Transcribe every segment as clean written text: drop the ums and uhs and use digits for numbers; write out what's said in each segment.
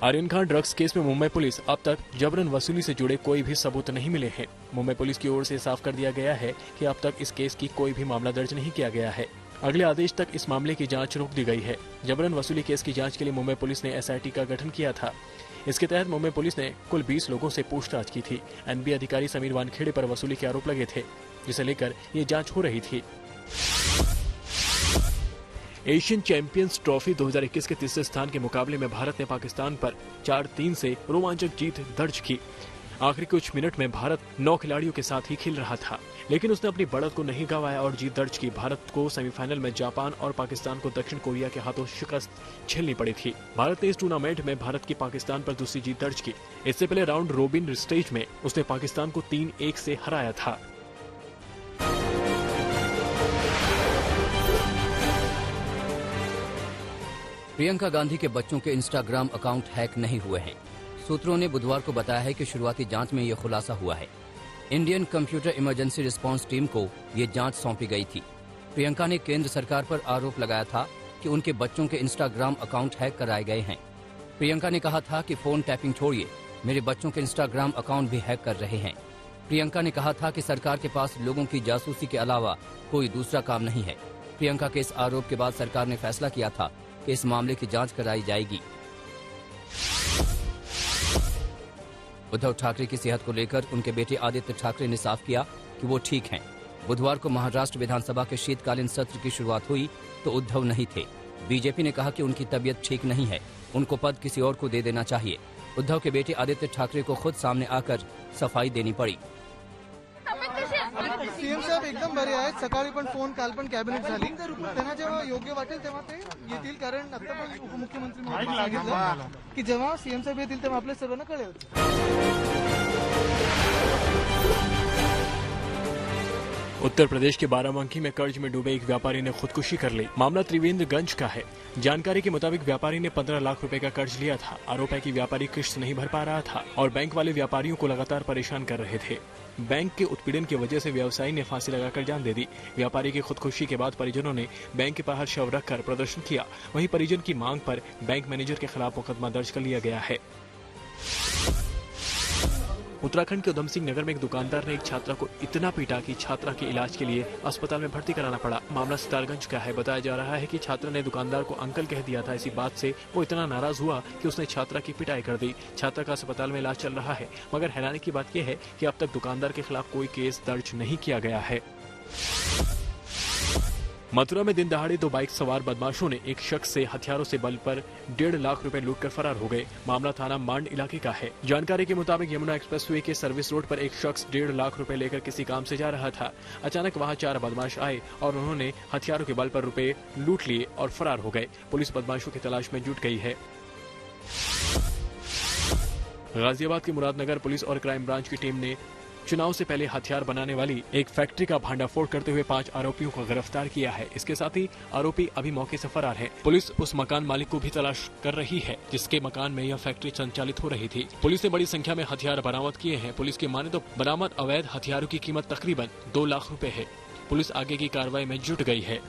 Aryan Khan drugs case में Mumbai police अब तक जबरन वसूली से जुड़े कोई भी सबूत नहीं मिले हैं। मुंबई पुलिस की ओर से साफ कर दिया गया है कि अब तक इस केस की कोई भी मामला दर्ज नहीं किया गया है। अगले आदेश तक इस मामले की जांच रोक दी गई है। जबरन वसूली केस की जांच के लिए मुंबई पुलिस ने एसआईटी का गठन किया था। इसके तहत मुंबई पुलिस ने कुल 20 लोगों से पूछताछ की थी। एनबीए अधिकारी समीर वानखेड़े पर वसूली के आरोप लगे थे, जिसे लेकर ये जांच हो रही थी। एशियन चैंपियंस ट्रॉफी 2021 के तीसरे स्थान के मुकाबले में भारत ने पाकिस्तान पर 4-3 से रोमांचक जीत दर्ज की। आखिरी कुछ मिनट में भारत 9 खिलाड़ियों के साथ ही खेल रहा था, लेकिन उसने अपनी बढ़त को नहीं गंवाया और जीत दर्ज की। भारत को सेमीफाइनल में जापान और पाकिस्तान को दक्षिण कोरिया के हाथों शिकस्त झेलनी पड़ी थी। भारत ने इस टूर्नामेंट में भारत की पाकिस्तान पर दूसरी जीत दर्ज की। इससे पहले राउंड रोबिन स्टेज में उसने पाकिस्तान को 3-1 से हराया था। प्रियंका गांधी के बच्चों के इंस्टाग्राम अकाउंट हैक नहीं हुए हैं। सूत्रों ने बुधवार को बताया है कि शुरुआती जांच में यह खुलासा हुआ है। Indian computer emergency response team को ये जांच सौंपी गई थी। प्रियंका ने केंद्र सरकार पर आरोप लगाया था कि उनके बच्चों के इंस्टाग्राम अकाउंट हैक कराए गए हैं। प्रियंका ने कहा था कि फोन टैपिंग छोड़िए, मेरे बच्चों के इंस्टाग्राम अकाउंट भी हैक कर रहे हैं। प्रियंका ने कहा था कि सरकार के पास लोगों की जासूसी के अलावा कोई दूसरा काम नहीं है। प्रियंका के इस आरोप के बाद सरकार ने फैसला किया था कि इस मामले की जांच कराई जाएगी। उद्धव ठाकरे की सेहत को लेकर उनके बेटे आदित्य ठाकरे ने साफ किया कि वो ठीक हैं। बुधवार को महाराष्ट्र विधानसभा के शीतकालीन सत्र की शुरुआत हुई तो उद्धव नहीं थे। बीजेपी ने कहा कि उनकी तबीयत ठीक नहीं है, उनको पद किसी और को दे देना चाहिए। उद्धव के बेटे आदित्य ठाकरे को खुद सामने आकर सफाई देनी पड़ी। सीएम साहेब एकदम बरे आहेत. सकाळी पण फोन, काल पण कॅबिनेट झाली. त्यांना जेव्हा योग्य वाटेल तेव्हा ते येतील, कारण आता पण उपमुख्यमंत्री म्हणून सांगितलं की जेव्हा सीएम साहेब येतील तेव्हा आपल्या सर्वांना कळेल. उत्तर प्रदेश के बाराबंकी में कर्ज में डूबे एक व्यापारी ने खुदकुशी कर ली। मामला त्रिवेंद्रगंज का है। जानकारी के मुताबिक व्यापारी ने 15 लाख रुपए का कर्ज लिया था। आरोप है कि व्यापारी किश्त नहीं भर पा रहा था और बैंक वाले व्यापारियों को लगातार परेशान कर रहे थे। बैंक के उत्पीड़न की वजह से व्यवसायी ने फांसी लगाकर जान दे दी। व्यापारी की खुदकुशी के बाद परिजनों ने बैंक के बाहर शव रखकर प्रदर्शन किया। वहीं परिजन की मांग पर बैंक मैनेजर के खिलाफ मुकदमा दर्ज कर लिया गया है। उत्तराखंड के उधम सिंह नगर में एक दुकानदार ने एक छात्रा को इतना पीटा कि छात्रा के इलाज के लिए अस्पताल में भर्ती कराना पड़ा। मामला सितारगंज का है। बताया जा रहा है कि छात्रा ने दुकानदार को अंकल कह दिया था। इसी बात से वो इतना नाराज हुआ कि उसने छात्रा की पिटाई कर दी। छात्रा का अस्पताल में इलाज चल रहा है, मगर हैरानी की बात यह है कि अब तक दुकानदार के खिलाफ कोई केस दर्ज नहीं किया गया है। मथुरा में दिन दहाड़े 2 बाइक सवार बदमाशों ने एक शख्स से हथियारों से बल पर 1.5 लाख रुपए लूटकर फरार हो गए। मामला थाना मांड इलाके का है। जानकारी के मुताबिक यमुना एक्सप्रेसवे के सर्विस रोड पर एक शख्स 1.5 लाख रुपए लेकर किसी काम से जा रहा था। अचानक वहां 4 बदमाश आए और उन्होंने हथियारों के बल पर रुपए लूट लिए और फरार हो गए। पुलिस बदमाशों की तलाश में जुट गई है। गाजियाबाद के मुरादनगर पुलिस और क्राइम ब्रांच की टीम ने चुनाव से पहले हथियार बनाने वाली एक फैक्ट्री का भांडाफोड़ करते हुए 5 आरोपियों को गिरफ्तार किया है। इसके साथ ही आरोपी अभी मौके से फरार है। पुलिस उस मकान मालिक को भी तलाश कर रही है जिसके मकान में यह फैक्ट्री संचालित हो रही थी। पुलिस ने बड़ी संख्या में हथियार बरामद किए हैं। पुलिस की माने तो बरामद अवैध हथियारों की कीमत तकरीबन 2 लाख रुपए है। पुलिस आगे की कार्रवाई में जुट गई है।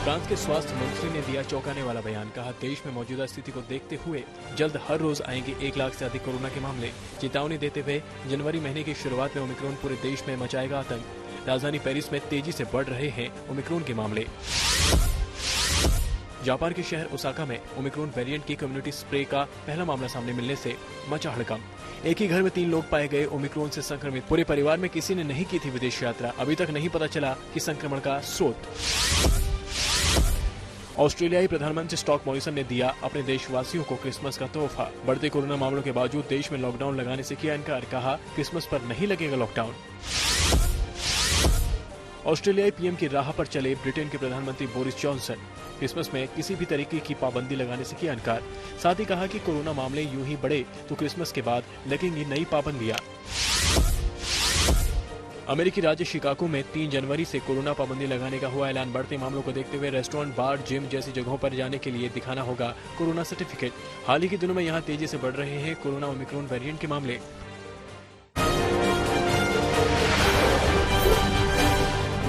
फ्रांस के स्वास्थ्य मंत्री ने दिया चौंकाने वाला बयान। कहा, देश में मौजूदा स्थिति को देखते हुए जल्द हर रोज आएंगे 1 लाख से अधिक कोरोना के मामले। चेतावनी देते हुए जनवरी महीने की शुरुआत में ओमिक्रॉन पूरे देश में मचाएगा आतंक। राजधानी पेरिस में तेजी से बढ़ रहे हैं ओमिक्रॉन के मामले। जापान के शहर ओसाका में ओमिक्रॉन वेरिएंट की कम्युनिटी स्प्रे का पहला मामला सामने मिलने से मचा हड़कंप। एक ही घर में 3 लोग पाए गए ओमिक्रॉन से संक्रमित। पूरे परिवार में किसी ने नहीं की थी विदेश यात्रा। अभी तक नहीं पता चला कि संक्रमण का स्रोत। ऑस्ट्रेलियाई प्रधानमंत्री स्कॉट मॉरिसन ने दिया अपने देशवासियों को क्रिसमस का तोहफा। बढ़ते कोरोना मामलों के बावजूद देश में लॉकडाउन लगाने से किया इनकार। कहा, क्रिसमस पर नहीं लगेगा लॉकडाउन। ऑस्ट्रेलियाई पीएम की राह पर चले ब्रिटेन के प्रधानमंत्री बोरिस जॉनसन। क्रिसमस में किसी भी तरीके की पाबंदी लगाने से किया इनकार। साथ ही कहा कि कोरोना मामले यूं ही बढ़े तो क्रिसमस के बाद लगेंगी नई पाबंदियां। अमेरिकी राज्य शिकागो में 3 जनवरी से कोरोना पाबंदी लगाने का हुआ ऐलान। बढ़ते मामलों को देखते हुए रेस्टोरेंट, बार, जिम जैसी जगहों पर जाने के लिए दिखाना होगा कोरोना सर्टिफिकेट। हाल ही के दिनों में यहां तेजी से बढ़ रहे हैं कोरोना ओमिक्रॉन वेरिएंट के मामले।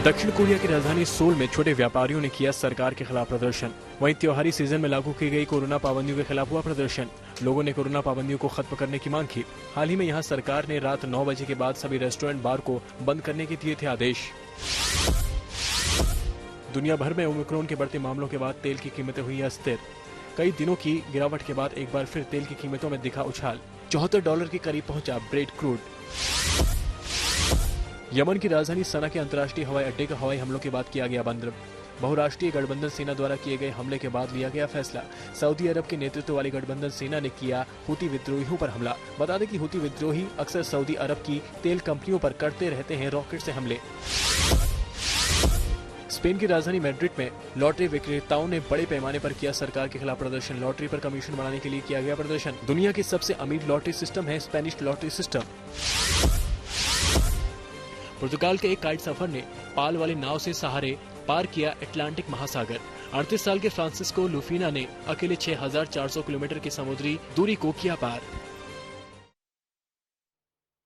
दक्षिण कोरिया की राजधानी सोल में छोटे व्यापारियों ने किया सरकार के खिलाफ प्रदर्शन। वहीं त्योहारी सीजन में लागू की गई कोरोना पाबंदियों के खिलाफ हुआ प्रदर्शन। लोगों ने कोरोना पाबंदियों को खत्म करने की मांग की। हाल ही में यहां सरकार ने रात 9 बजे के बाद सभी रेस्टोरेंट बार को बंद करने के दिए थे आदेश। दुनिया भर में ओमिक्रॉन के बढ़ते मामलों के बाद तेल की कीमतें हुई अस्थिर। कई दिनों की गिरावट के बाद एक बार फिर तेल की कीमतों में दिखा उछाल। $74 के करीब पहुंचा ब्रेड क्रूड। यमन की राजधानी सना के अंतर्राष्ट्रीय हवाई अड्डे का हवाई हमलों के बाद किया गया बंद। बहुराष्ट्रीय गठबंधन सेना द्वारा किए गए हमले के बाद लिया गया फैसला। सऊदी अरब के नेतृत्व वाली गठबंधन सेना ने किया हुती विद्रोहियों पर हमला। बता दें कि हुती विद्रोही अक्सर सऊदी अरब की तेल कंपनियों पर करते रहते हैं रॉकेट से हमले। स्पेन की राजधानी मैड्रिड में लॉटरी विक्रेताओं ने बड़े पैमाने पर किया सरकार के खिलाफ प्रदर्शन। लॉटरी पर कमीशन बढ़ाने के लिए किया गया प्रदर्शन। दुनिया की सबसे अमीर लॉटरी सिस्टम है स्पेनिश लॉटरी सिस्टम। पुर्तगाल के एक काइट सफर ने पाल वाली नाव से सहारे पार किया अटलांटिक महासागर। 38 साल के फ्रांसिस्को लुफीना ने अकेले 6,400 किलोमीटर की समुद्री दूरी को किया पार।